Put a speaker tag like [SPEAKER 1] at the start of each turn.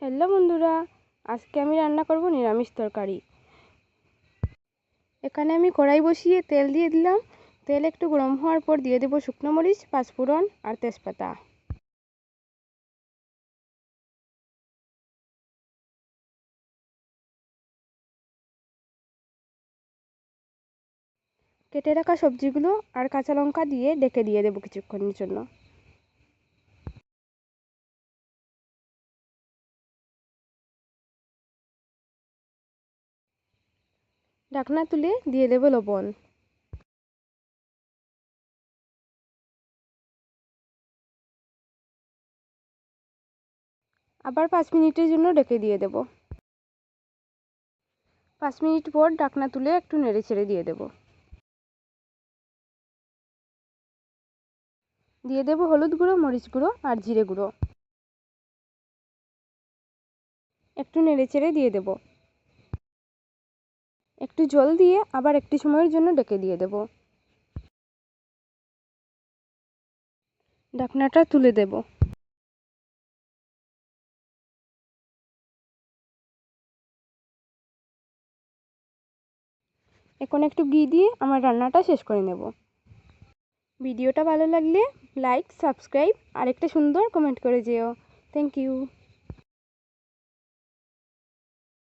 [SPEAKER 1] Hello বন্ধুরা, আজকে আমি রান্না করব নিরামিষ তরকারি। এখানে আমি কড়াই বসিয়ে তেল দিয়ে দিলাম। তেল একটু গরম হওয়ার পর দিয়ে দেব শুকনো মরিচ, পাঁচফোড়ন আর তেজপাতা। কেটে রাখা সবজিগুলো আর কাঁচা লঙ্কা দিয়ে ডেকে দিয়ে দেবো কিছুক্ষণের জন্য। ঢাকনা তুলে দিয়ে দেব লবণ। আবার 5 মিনিটের জন্য ডেকে দিয়ে দেব। 5 মিনিট পর ঢাকনা তুলে একটু নেড়ে ছেড়ে দিয়ে দেব। দিয়ে দেব হলুদ গুঁড়ো, মরিচ গুঁড়ো আর জিরে গুঁড়ো। একটু নেড়ে ছেড়ে দিয়ে দেব। একটু জল দিয়ে আবার একটু সময়ের জন্য ডেকে দিয়ে দেব। ঢাকনাটা তুলে দেব। এখন একটু ঘি দিয়ে আমার রান্নাটা শেষ করে নেব। ভিডিওটা ভালো লাগলে লাইক, সাবস্ক্রাইব আর একটা সুন্দর কমেন্ট করে যেও। Thank you.